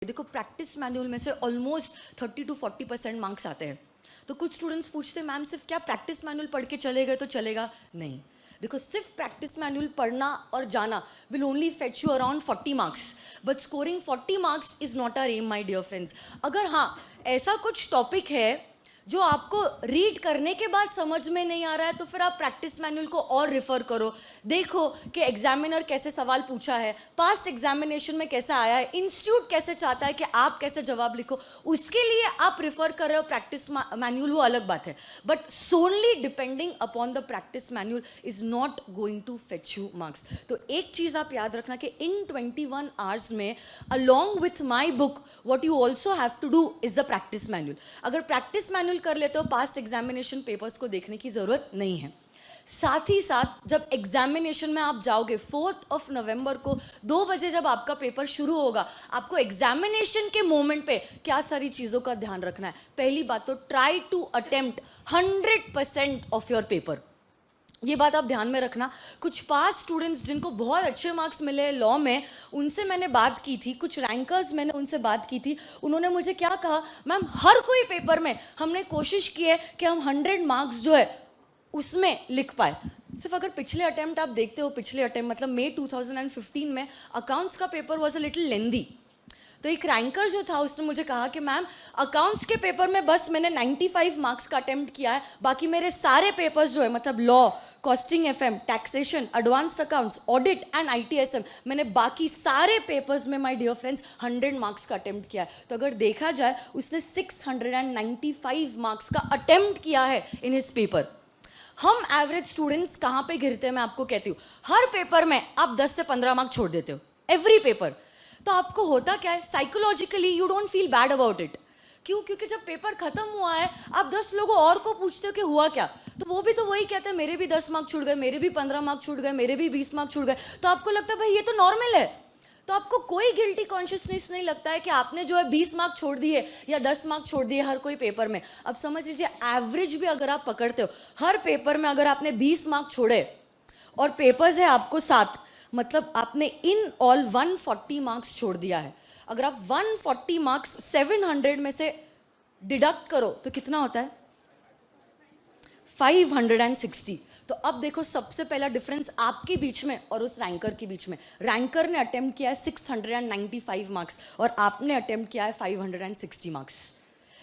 देखो practice manual में से ऑलमोस्ट 30 to 40% मार्क्स आते हैं। तो कुछ स्टूडेंट्स पूछते हैं मैम सिर्फ क्या प्रैक्टिस मैनुअल पढ़ के चले गए तो चलेगा? नहीं, देखो सिर्फ प्रैक्टिस मैनुअल पढ़ना और जाना will only fetch you around 40 marks, but scoring 40 marks is not our aim my dear friends. अगर हाँ ऐसा कुछ टॉपिक है जो आपको रीड करने के बाद समझ में नहीं आ रहा है तो फिर आप प्रैक्टिस मैनुअल को और रिफर करो, देखो कि एग्जामिनर कैसे सवाल पूछा है, पास्ट एग्जामिनेशन में कैसा आया है, इंस्टीट्यूट कैसे चाहता है कि आप कैसे जवाब लिखो, उसके लिए आप रिफर कर रहे हो प्रैक्टिस मैनुअल, वो अलग बात है। But solely depending upon the practice manual is not going to fetch you marks. तो एक चीज आप याद रखना कि इन 21 आवर्स में along with my book what you also have to do is the practice manual. अगर प्रैक्टिस मैनुअल कर लेते हो पास्ट एग्जामिनेशन पेपर्स को देखने की जरूरत नहीं है। साथ ही साथ जब एग्जामिनेशन में आप जाओगे 4 नवंबर को 2 बजे जब आपका पेपर शुरू होगा, आपको एग्जामिनेशन के मोमेंट पे क्या सारी चीजों का ध्यान रखना है। पहली बात तो try to attempt 100% of your paper, ये बात आप ध्यान में रखना। कुछ पास स्टूडेंट्स जिनको बहुत अच्छे मार्क्स मिले लॉ में, उनसे मैंने बात की थी, कुछ रैंकर्स मैंने उनसे बात की थी, उन्होंने मुझे क्या कहा, मैम हर कोई पेपर में हमने कोशिश की है कि हम 100 मार्क्स जो है उसमें लिख पाए। सिर्फ अगर पिछले अटेम्प्ट आप देखते हो, पिछले अटेम्प्ट मतलब मई 2015 में अकाउंट्स का पेपर वॉज अ लिटिल लेंदी। तो एक रैंकर जो था उसने मुझे कहा कि मैम अकाउंट्स के पेपर में बस मैंने 95 मार्क्स का अटेम्प्ट किया है, बाकी मेरे सारे पेपर्स जो है मतलब law, costing FM, taxation, advanced accounts, audit and ITSM, मैंने बाकी सारे पेपर्स में माय डियर फ्रेंड्स 100 मार्क्स का अटेम्प्ट किया है। तो अगर देखा जाए उसने 695 मार्क्स का अटेम्प्ट किया है इन हिज पेपर। हम एवरेज स्टूडेंट्स कहाँ पे गिरते हैं मैं आपको कहती हूँ, हर पेपर में आप 10 से 15 मार्क्स छोड़ देते हो, एवरी पेपर। तो आपको होता क्या है, psychologically you don't feel bad about it. क्यों? क्योंकि जब पेपर खत्म हुआ है आप 10 लोगों और को पूछते हो कि हुआ क्या, तो वो भी तो वही कहते हैं मेरे भी 10 मार्क्स छूट गए, मेरे भी 15 मार्क्स छूट गए, मेरे भी 20 मार्क्स छूट गए। तो आपको लगता है भाई ये तो नॉर्मल है, तो आपको कोई गिल्टी कॉन्शियसनेस नहीं लगता है कि आपने जो है 20 मार्क्स छोड़ दिए या 10 मार्क्स छोड़ दिए हर कोई पेपर में। अब समझ लीजिए एवरेज भी अगर आप पकड़ते हो, हर पेपर में अगर आपने 20 मार्क्स छोड़े और पेपर्स है आपको 7, मतलब आपने इन ऑल 140 मार्क्स छोड़ दिया है। अगर आप 140 मार्क्स 700 में से डिडक्ट करो तो कितना होता है? 560। तो अब देखो सबसे पहला डिफरेंस आपके बीच में और उस रैंकर के बीच में, रैंकर ने अटेम्प्ट किया है 695 मार्क्स और आपने अटेम्प्ट किया है 560 मार्क्स।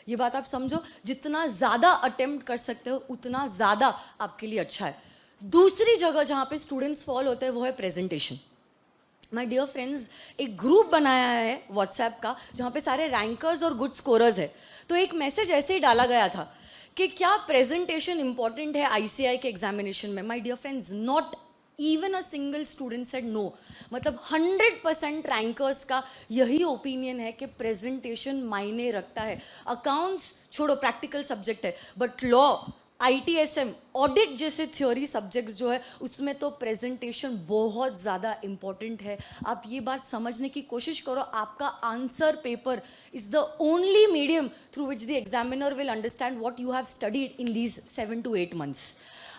ये बात आप समझो, जितना ज्यादा अटेम्प्ट कर सकते हो उतना ज्यादा आपके लिए अच्छा है। दूसरी जगह जहां पे स्टूडेंट्स फॉल होते हैं वो है प्रेजेंटेशन। माय डियर फ्रेंड्स, एक ग्रुप बनाया है व्हाट्सएप का जहाँ पे सारे रैंकर्स और गुड स्कोरर्स है। तो एक मैसेज ऐसे ही डाला गया था कि क्या प्रेजेंटेशन इंपॉर्टेंट है आईसीआई के एग्जामिनेशन में? My dear friends, not even a single student said no. मतलब 100% रैंकर्स का यही ओपिनियन है कि प्रेजेंटेशन मायने रखता है। अकाउंट्स छोड़ो, प्रैक्टिकल सब्जेक्ट है, बट लॉ, आईटीएसएम, ऑडिट जैसे थ्योरी सब्जेक्ट्स जो है उसमें तो प्रेजेंटेशन बहुत ज़्यादा इंपॉर्टेंट है। आप ये बात समझने की कोशिश करो, आपका answer paper is the only medium through which the examiner will understand what you have studied in these 7 to 8 months।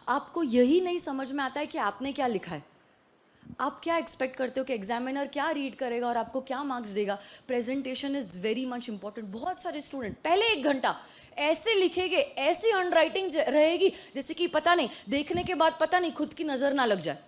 आपको यही नहीं समझ में आता है कि आपने क्या लिखा है, आप क्या एक्सपेक्ट करते हो कि एग्जामिनर क्या रीड करेगा और आपको क्या मार्क्स देगा। Presentation is very much important. बहुत सारे स्टूडेंट पहले 1 घंटा ऐसे लिखेंगे, ऐसी हैंडराइटिंग रहेगी जैसे कि पता नहीं, देखने के बाद पता नहीं खुद की नजर ना लग जाए,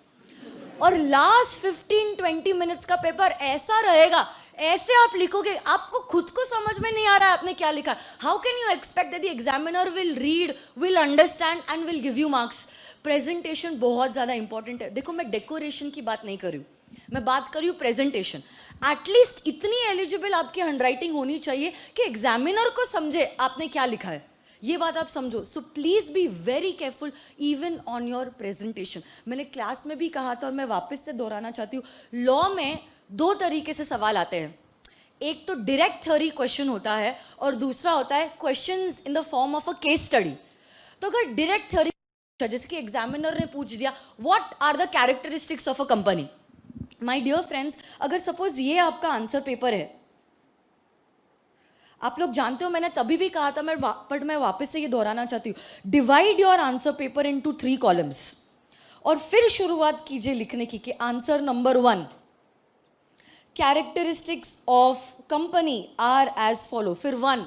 और लास्ट 15-20 मिनट्स का पेपर ऐसा रहेगा, ऐसे आप लिखोगे आपको खुद को समझ में नहीं आ रहा है आपने क्या लिखा। How can you expect that the examiner will read, will understand and will give you marks. Presentation बहुत ज्यादा इंपॉर्टेंट है। देखो मैं डेकोरेशन की बात नहीं कर रही हूँ, मैं बात कर रही हूँ प्रेजेंटेशन। एटलीस्ट इतनी एलिजिबल आपकी हैंडराइटिंग होनी चाहिए कि एग्जामिनर को समझे आपने क्या लिखा है, ये बात आप समझो। So please be very careful even on your presentation. मैंने क्लास में भी कहा था और मैं वापस से दोहराना चाहती हूँ, लॉ में 2 तरीके से सवाल आते हैं। एक तो डायरेक्ट थ्योरी क्वेश्चन होता है और दूसरा होता है questions in the form of a case study. तो अगर डायरेक्ट थ्योरी, जैसे कि एग्जामिनर ने पूछ दिया what are the characteristics of a company, my dear friends, अगर सपोज ये आपका आंसर पेपर है, आप लोग जानते हो मैंने तभी भी कहा था, बट मैं वापस से ये दोहराना चाहती हूँ, divide your answer paper into 3 columns और फिर शुरुआत कीजिए लिखने की कि answer number 1 characteristics of company are as follow, फिर 1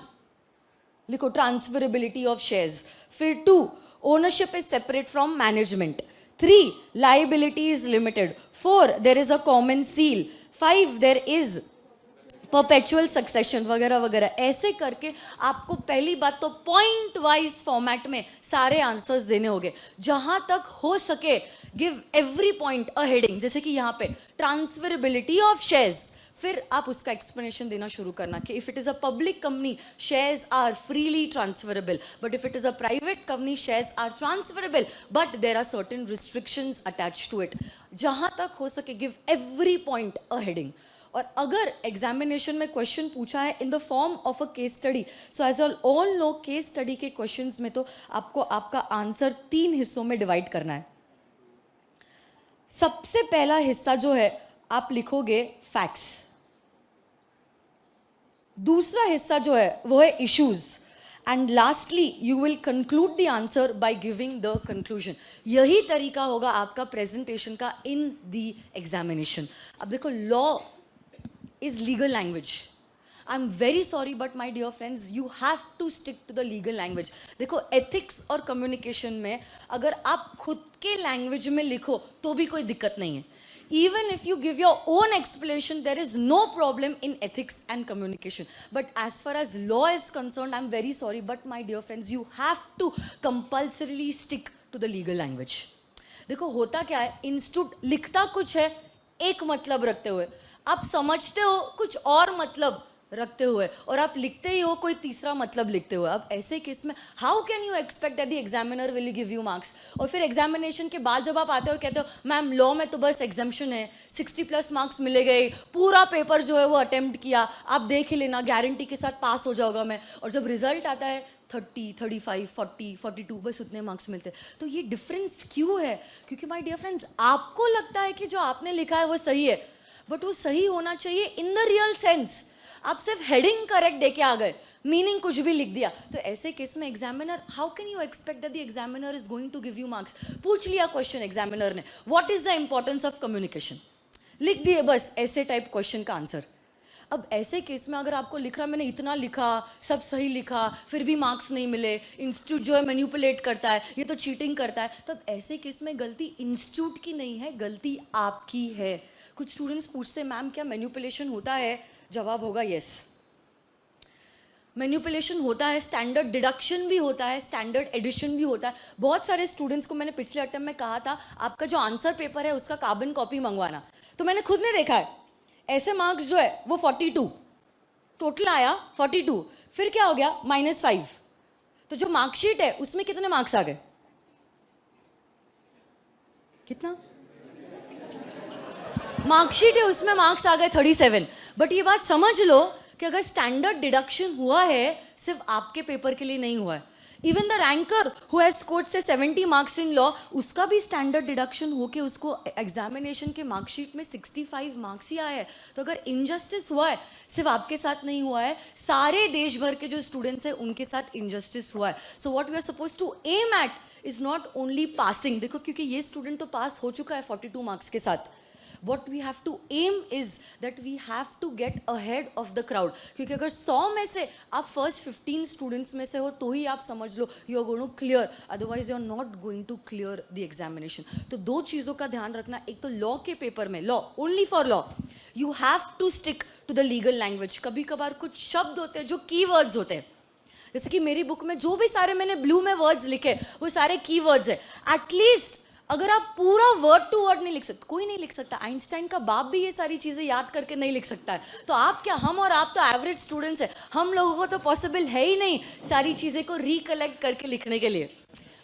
लिखो ट्रांसफरेबिलिटी ऑफ शेयर्स, फिर 2 ownership is separate from management, 3 liability is limited, 4 there is a common seal, 5 there is perpetual succession वगैरह वगैरह। ऐसे करके आपको पहली बात तो पॉइंट वाइज फॉर्मेट में सारे आंसर्स देने होंगे। जहां तक हो सके give every point a heading, जैसे कि यहाँ पे ट्रांसफरेबिलिटी ऑफ शेयर्स, फिर आप उसका एक्सप्लेनेशन देना शुरू करना कि if it is a public company shares are freely transferable, but if it is a private company shares are transferable but there are certain restrictions attached to it. जहां तक हो सके give every point a heading. और अगर examination में question पूछा है in the form of a case study, so as all know case study के क्वेश्चंस में तो आपको आपका आंसर 3 हिस्सों में डिवाइड करना है। सबसे पहला हिस्सा जो है आप लिखोगे फैक्ट्स, दूसरा हिस्सा जो है वो है issues, and lastly you will conclude the answer by giving the conclusion. यही तरीका होगा आपका प्रेजेंटेशन का इन द एग्जामिनेशन। अब देखो, law is legal language. I'm very sorry but my dear friends you have to stick to the legal language. देखो ethics और communication में अगर आप खुद के language में लिखो तो भी कोई दिक्कत नहीं है। Even if you give your own explanation there is no problem in ethics and communication. But as far as law is concerned I'm very sorry but my dear friends you have to compulsorily stick to the legal language. देखो होता क्या है, institute लिखता कुछ है एक मतलब रखते हुए, आप समझते हो कुछ और मतलब रखते हुए, और आप लिखते ही हो कोई तीसरा मतलब लिखते हुए। अब ऐसे केस में how can you expect that the examiner will give you marks? और फिर एग्जामिनेशन के बाद जब आप आते हो और कहते हो मैम लॉ में तो बस एग्जाम्शन है, 60+ मार्क्स मिले गए, पूरा पेपर जो है वो अटेम्प्ट किया, आप देख ही लेना गारंटी के साथ पास हो जाऊंगा मैं, और जब रिजल्ट आता है 30, 35, 40, 42 बस उतने मार्क्स मिलते हैं। तो ये डिफरेंस क्यों है? क्योंकि माय डियर फ्रेंड्स आपको लगता है कि जो आपने लिखा है वो सही है, बट वो सही होना चाहिए इन द रियल सेंस। आप सिर्फ हेडिंग करेक्ट देके आ गए, मीनिंग कुछ भी लिख दिया, तो ऐसे केस में examiner how can you expect that the examiner is going to give you marks? पूछ लिया क्वेश्चन एग्जामिनर ने, what is the importance of communication, लिख दिए बस ऐसे टाइप क्वेश्चन का आंसर। अब ऐसे केस में अगर आपको लिख रहा मैंने इतना लिखा, सब सही लिखा, फिर भी मार्क्स नहीं मिले, इंस्टीट्यूट जो है मैनिपुलेट करता है, ये तो चीटिंग करता है, तब ऐसे केस में गलती इंस्टीट्यूट की नहीं है, गलती आपकी है। कुछ स्टूडेंट्स पूछते मैम क्या मैनिपुलेशन होता है? जवाब होगा यस, मैनिपुलेशन होता है, स्टैंडर्ड डिडक्शन भी होता है, स्टैंडर्ड एडिशन भी होता है। बहुत सारे स्टूडेंट्स को मैंने पिछले अटेम्प्ट में कहा था आपका जो आंसर पेपर है उसका कार्बन कॉपी मंगवाना, तो मैंने खुद ने देखा है ऐसे मार्क्स जो है वो 42 टोटल आया 42, फिर क्या हो गया -5, तो जो मार्कशीट है उसमें कितने मार्क्स आ गए? कितना मार्कशीट है उसमें मार्क्स आ गए 37। बट ये बात समझ लो कि अगर स्टैंडर्ड डिडक्शन हुआ है सिर्फ आपके पेपर के लिए नहीं हुआ है, even the ranker who has scored से 70 मार्क्स इन लॉ, उसका भी स्टैंडर्ड डिडक्शन होके उसको एग्जामिनेशन के मार्कशीट में 65 मार्क्स ही आए हैं। तो अगर इनजस्टिस हुआ है सिर्फ आपके साथ नहीं हुआ है, सारे देश भर के जो स्टूडेंट्स हैं उनके साथ इनजस्टिस हुआ है। So what we are suppose to aim at is not only passing, देखो क्योंकि ये स्टूडेंट तो पास हो चुका है 42 मार्क्स के साथ, what we have to aim is that we have to get ahead of the crowd। क्योंकि अगर 100 में से आप फर्स्ट 15 स्टूडेंट्स में से हो तो ही आप समझ लो you are going to clear, otherwise you are not going to clear the examination. तो 2 चीज़ों का ध्यान रखना, एक तो लॉ के पेपर में, law only for law you have to stick to the legal language. कभी कभार कुछ शब्द होते हैं जो की वर्ड्स होते हैं, जैसे कि मेरी बुक में जो भी सारे मैंने ब्लू में वर्ड्स लिखे वो सारे की वर्ड्स है। एटलीस्ट अगर आप पूरा वर्ड टू वर्ड नहीं लिख सकते, कोई नहीं लिख सकता, आइंस्टाइन का बाप भी ये सारी चीज़ें याद करके नहीं लिख सकता है, तो आप क्या, हम और आप तो एवरेज स्टूडेंट्स हैं, हम लोगों को तो पॉसिबल है ही नहीं सारी चीज़ें को रिकलेक्ट करके लिखने के लिए।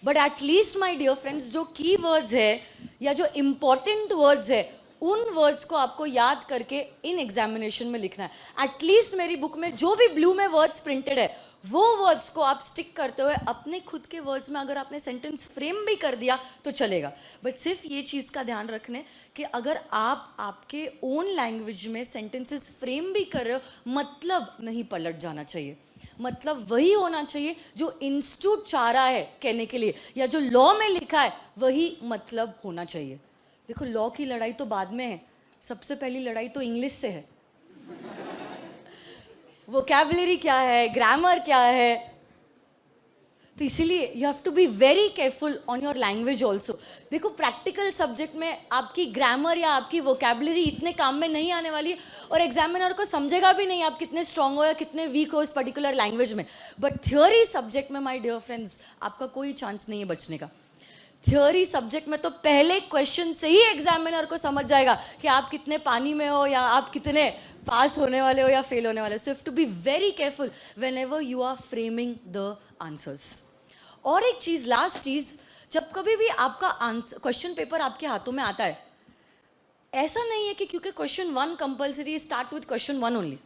But at least my dear friends जो की वर्ड्स है या जो इम्पॉर्टेंट वर्ड्स है उन वर्ड्स को आपको याद करके इन एग्जामिनेशन में लिखना है। एटलीस्ट मेरी बुक में जो भी ब्लू में वर्ड्स प्रिंटेड है वो वर्ड्स को आप स्टिक करते हुए अपने खुद के वर्ड्स में अगर आपने सेंटेंस फ्रेम भी कर दिया तो चलेगा। बट सिर्फ ये चीज़ का ध्यान रखने कि अगर आप आपके ओन लैंग्वेज में सेंटेंसेस फ्रेम भी कर रहे हो, मतलब नहीं पलट जाना चाहिए, मतलब वही होना चाहिए जो इंस्टीट्यूट चाह रहा है कहने के लिए, या जो लॉ में लिखा है वही मतलब होना चाहिए। देखो लॉ की लड़ाई तो बाद में है, सबसे पहली लड़ाई तो इंग्लिश से है। वोकैबुलरी क्या है, ग्रामर क्या है, तो इसीलिए you have to be very careful on your language also. देखो प्रैक्टिकल सब्जेक्ट में आपकी ग्रामर या आपकी वोकैबुलरी इतने काम में नहीं आने वाली है, और एग्जामिनर को समझेगा भी नहीं आप कितने स्ट्रांग हो या कितने वीक हो इस पर्टिकुलर लैंग्वेज में। बट थियोरी सब्जेक्ट में माय डियर फ्रेंड्स आपका कोई चांस नहीं है बचने का। थियोरी सब्जेक्ट में तो पहले क्वेश्चन से ही एग्जामिनर को समझ जाएगा कि आप कितने पानी में हो या आप कितने पास होने वाले हो या फेल होने वाले हो। So have to be very careful whenever you are framing the answers. और एक चीज, लास्ट चीज, जब कभी भी आपका आंसर क्वेश्चन पेपर आपके हाथों में आता है, ऐसा नहीं है कि क्योंकि question 1 compulsory, start with question 1 only.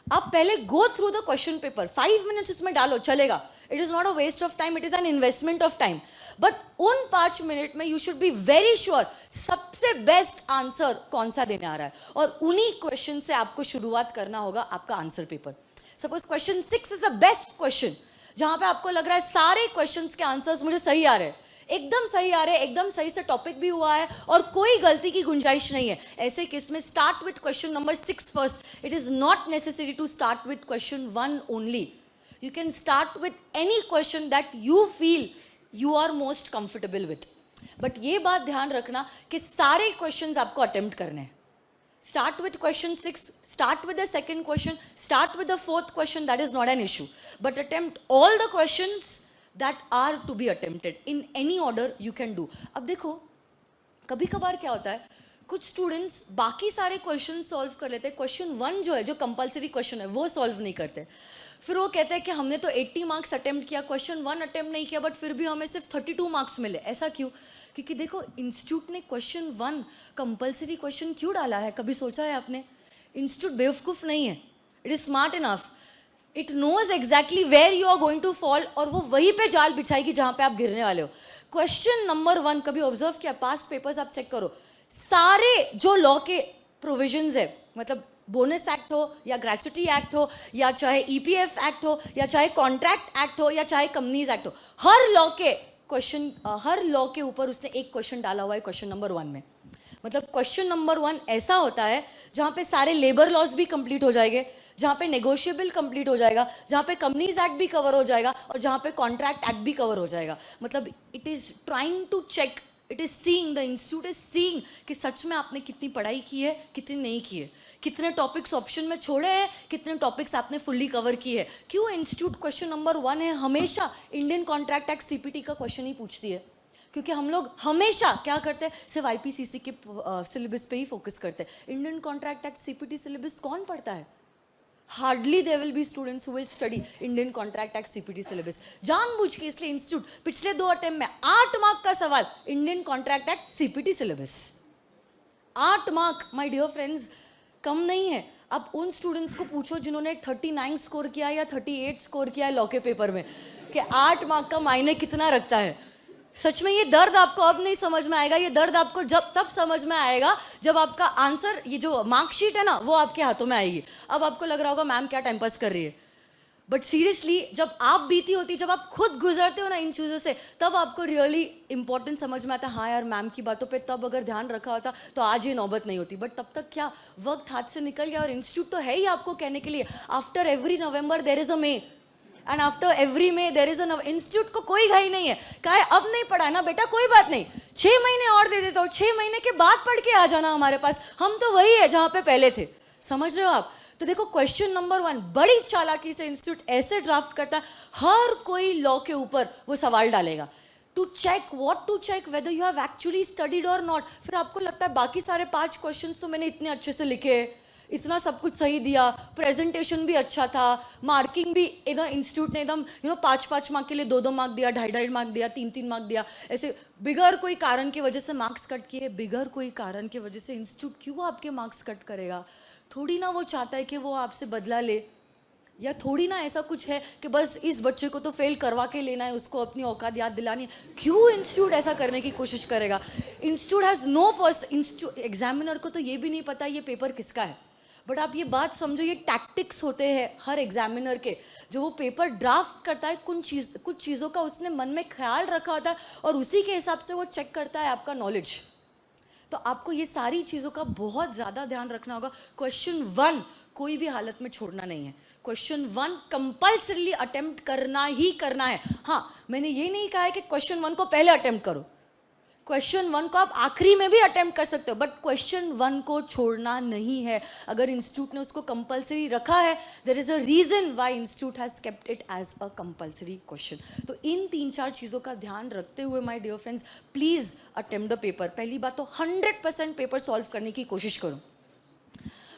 आप पहले go through the question paper, 5 minutes उसमें डालो, चलेगा। It is not a waste of time, it is an investment of time. But उन 5 मिनट में you should be very sure सबसे best answer कौन सा देने आ रहा है, और उन्हीं क्वेश्चन से आपको शुरुआत करना होगा आपका answer paper. Suppose question 6 is the best question, जहां पे आपको लग रहा है सारे क्वेश्चंस के आंसर्स मुझे सही आ रहे हैं, एकदम सही आ रहे हैं, एकदम सही से टॉपिक भी हुआ है और कोई गलती की गुंजाइश नहीं है, ऐसे केस में start with question number 6 first. It is not necessary to start with question 1 only. You can start with any question that you feel you are most comfortable with. But ये बात ध्यान रखना कि सारे क्वेश्चंस आपको attempt करने हैं। Start with question 6, start with the second question, start with the fourth question, that is not an issue. But attempt all the questions that are to be attempted in any order you can do. अब देखो कभी कभार क्या होता है, कुछ students बाकी सारे क्वेश्चन सॉल्व कर लेते हैं, क्वेश्चन 1 जो है, जो कंपलसरी क्वेश्चन है, वो सॉल्व नहीं करते। फिर वो कहते हैं कि हमने तो 80 मार्क्स अटेम्प्ट किया, क्वेश्चन 1 अटेम्प्ट नहीं किया, बट फिर भी हमें सिर्फ 32 मार्क्स मिले। ऐसा क्यों? क्योंकि देखो इंस्टीट्यूट ने क्वेश्चन 1 कंपलसरी क्वेश्चन क्यों डाला है, कभी सोचा है आपने? इंस्टीट्यूट बेवकूफ़ नहीं है, it is smart enough, it knows exactly where you are going to fall, और वो वहीं पे जाल बिछाएगी जहां पे आप गिरने वाले हो। क्वेश्चन नंबर 1 कभी ऑब्जर्व किया, पास्ट पेपर्स आप चेक करो, सारे जो लॉ के प्रोविजंस है, मतलब बोनस एक्ट हो या ग्रेचुटी एक्ट हो या चाहे ईपीएफ एक्ट हो या चाहे कॉन्ट्रैक्ट एक्ट हो या चाहे कंपनीज एक्ट हो, हर लॉ के क्वेश्चन, हर लॉ के ऊपर उसने एक क्वेश्चन डाला हुआ है क्वेश्चन नंबर 1 में। मतलब क्वेश्चन नंबर 1 ऐसा होता है जहाँ पे सारे लेबर लॉज भी कंप्लीट हो जाएंगे, जहाँ पे नेगोशिएबल कंप्लीट हो जाएगा, जहाँ पे कंपनीज एक्ट भी कवर हो जाएगा और जहाँ पे कॉन्ट्रैक्ट एक्ट भी कवर हो जाएगा। मतलब it is trying to check, it is seeing, the institute is seeing कि सच में आपने कितनी पढ़ाई की है, कितनी नहीं की है, कितने टॉपिक्स ऑप्शन में छोड़े हैं, कितने टॉपिक्स आपने फुल्ली कवर किए हैं। क्यों इंस्टीट्यूट क्वेश्चन नंबर 1 है हमेशा इंडियन कॉन्ट्रैक्ट एक्ट सीपीटी का क्वेश्चन ही पूछती है, क्योंकि हम लोग हमेशा क्या करते हैं, सिर्फ आईपीसीसी के सिलेबस पे ही फोकस करते हैं। Indian contract act CPT syllabus कौन पढ़ता है? Hardly there will be students who will study Indian contract act CPT syllabus. जानबूझ के इसलिए इंस्टीट्यूट पिछले 2 अटेम्प्ट में 8 मार्क का सवाल Indian contract act CPT syllabus, 8 mark my dear friends, कम नहीं है। अब उन स्टूडेंट्स को पूछो जिन्होंने 39 स्कोर किया या 38 स्कोर किया है लॉ के पेपर में, कि 8 मार्क का मायने कितना रखता है। सच में ये दर्द आपको अब नहीं समझ में आएगा, ये दर्द आपको जब तब समझ में आएगा जब आपका आंसर, ये जो मार्कशीट है ना, वो आपके हाथों में आएगी। अब आपको लग रहा होगा मैम क्या टाइम पास कर रही है, बट सीरियसली जब आप बीती होती, जब आप खुद गुजरते हो ना इन चीज़ों से, तब आपको रियली इंपॉर्टेंट समझ में आता है। हाँ यार, मैम की बातों पे तब अगर ध्यान रखा होता तो आज ये नौबत नहीं होती। बट तब तक क्या वक्त हाथ से निकल गया, और इंस्टीट्यूट तो है ही आपको कहने के लिए after every November there is a May, and after every May there is a institute को कोई घाई नहीं है, कहा है अब नहीं पढ़ा ना बेटा, कोई बात नहीं, 6 महीने और दे देता हूँ, 6 महीने के बाद पढ़ के आ जाना हमारे पास, हम तो वही है जहाँ पे पहले थे। समझ रहे हो आप? तो देखो क्वेश्चन नंबर 1 बड़ी चालाकी से इंस्टीट्यूट ऐसे ड्राफ्ट करता है, हर कोई लॉ के ऊपर वो सवाल डालेगा to check, what to check, whether you have actually studied or not. फिर आपको लगता है बाकी सारे 5 क्वेश्चंस तो मैंने इतने अच्छे से लिखे, इतना सब कुछ सही दिया, प्रेजेंटेशन भी अच्छा था, मार्किंग भी एकदम इंस्टीट्यूट ने एकदम 5-5 मार्क के लिए 2-2 मार्क दिया, 2.5 मार्क दिया, 3-3 मार्क दिया, ऐसे बिगर कोई कारण की वजह से मार्क्स कट किए। बिगर कोई कारण की वजह से इंस्टीट्यूट क्यों आपके मार्क्स कट करेगा? थोड़ी ना वो चाहता है कि वो आपसे बदला ले, या थोड़ी ना ऐसा कुछ है कि बस इस बच्चे को तो फेल करवा के लेना है, उसको अपनी औकात याद दिलानी है। क्यों इंस्टीट्यूट ऐसा करने की कोशिश करेगा? Institute has no institute, examiner को तो ये भी नहीं पता ये पेपर किसका है। बट आप ये बात समझो, ये टैक्टिक्स होते हैं हर एग्जामिनर के, जो वो पेपर ड्राफ्ट करता है, कुछ चीज़ों का उसने मन में ख्याल रखा होता है और उसी के हिसाब से वो चेक करता है आपका नॉलेज। तो आपको ये सारी चीज़ों का बहुत ज़्यादा ध्यान रखना होगा। क्वेश्चन 1 कोई भी हालत में छोड़ना नहीं है। क्वेश्चन 1 कंपल्सरीली अटेम्प्ट करना ही करना है। हाँ, मैंने ये नहीं कहा है कि क्वेश्चन 1 को पहले अटेम्प्ट करो। क्वेश्चन 1 को आप आखिरी में भी अटेम्प्ट कर सकते हो, बट क्वेश्चन 1 को छोड़ना नहीं है। अगर इंस्टीट्यूट ने उसको कंपलसरी रखा है, there is a reason why institute has kept it as a compulsory question. तो इन 3-4 चीज़ों का ध्यान रखते हुए my dear friends, please attempt the paper. पहली बात तो 100% पेपर सॉल्व करने की कोशिश करो।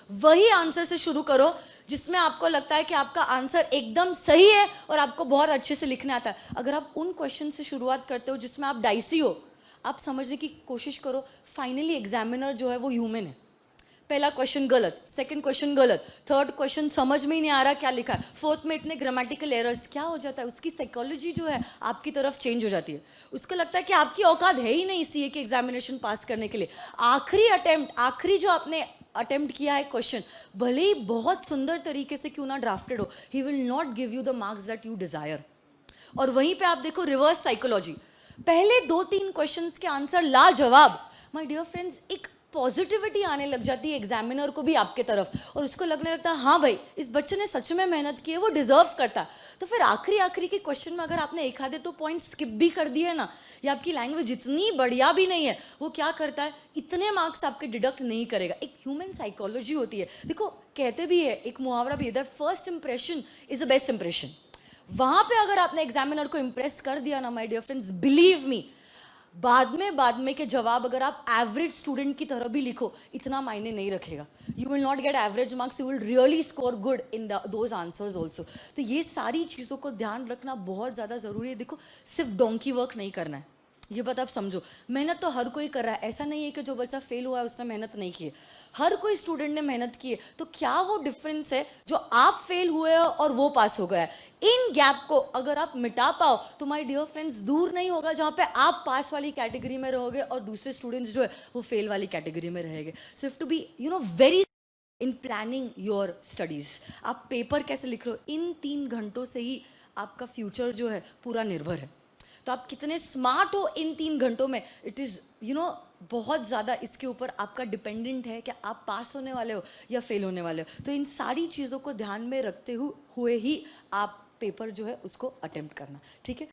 वही आंसर से शुरू करो जिसमें आपको लगता है कि आपका आंसर एकदम सही है और आपको बहुत अच्छे से लिखना आता है। अगर आप उन क्वेश्चन से शुरुआत करते हो जिसमें आप डाइसी हो, आप समझने की कोशिश करो फाइनली एग्जामिनर जो है वो ह्यूमन है। पहला क्वेश्चन गलत, सेकंड क्वेश्चन गलत, थर्ड क्वेश्चन समझ में ही नहीं आ रहा क्या लिखा है, फोर्थ में इतने ग्रामेटिकल एरर्स, क्या हो जाता है, उसकी साइकोलॉजी जो है आपकी तरफ चेंज हो जाती है। उसको लगता है कि आपकी औकात है ही नहीं सीए के एग्जामिनेशन पास करने के लिए। आखिरी अटेम्प्ट, आखिरी जो आपने अटेम्प्ट किया है क्वेश्चन, भले ही बहुत सुंदर तरीके से क्यों ना ड्राफ्टेड हो, he will not give you the marks that you desire. और वहीं पे आप देखो रिवर्स साइकोलॉजी, पहले 2-3 क्वेश्चंस के आंसर लाजवाब, माय डियर फ्रेंड्स एक पॉजिटिविटी आने लग जाती है एग्जामिनर को भी आपके तरफ, और उसको लगने लगता है हाँ भाई इस बच्चे ने सच में मेहनत की है, वो डिजर्व करता है। तो फिर आखिरी के क्वेश्चन में अगर आपने एक आधे तो पॉइंट स्किप भी कर दिए है ना, या आपकी लैंग्वेज इतनी बढ़िया भी नहीं है, वो क्या करता है, इतने मार्क्स आपके डिडक्ट नहीं करेगा। एक ह्यूमन साइकोलॉजी होती है। देखो कहते भी है, एक मुहावरा भी है, that first impression is the best impression. वहां पे अगर आपने एग्जामिनर को इंप्रेस कर दिया ना my dear friends, believe me, बाद में के जवाब अगर आप एवरेज स्टूडेंट की तरह भी लिखो, इतना मायने नहीं रखेगा। You will not gate average marks, you will really score good in those answers also. तो ये सारी चीज़ों को ध्यान रखना बहुत ज़्यादा ज़रूरी है। देखो सिर्फ डोंकी वर्क नहीं करना है, ये बात आप समझो। मेहनत तो हर कोई कर रहा है, ऐसा नहीं है कि जो बच्चा फेल हुआ है उसने मेहनत नहीं की है। हर कोई स्टूडेंट ने मेहनत की है। तो क्या वो डिफरेंस है जो आप फेल हुए हो और वो पास हो गया है, इन गैप को अगर आप मिटा पाओ तो माय डियर फ्रेंड्स दूर नहीं होगा जहाँ पे आप पास वाली कैटेगरी में रहोगे और दूसरे स्टूडेंट्स जो है वो फेल वाली कैटेगरी में रहेंगे। So have to be very in planning your studies. आप पेपर कैसे लिख रहे हो, इन 3 घंटों से ही आपका फ्यूचर जो है पूरा निर्भर है। तो आप कितने स्मार्ट हो इन 3 घंटों में, इट इज़ बहुत ज़्यादा इसके ऊपर आपका डिपेंडेंट है कि आप पास होने वाले हो या फेल होने वाले हो। तो इन सारी चीज़ों को ध्यान में रखते हुए ही आप पेपर जो है उसको अटेम्प्ट करना, ठीक है।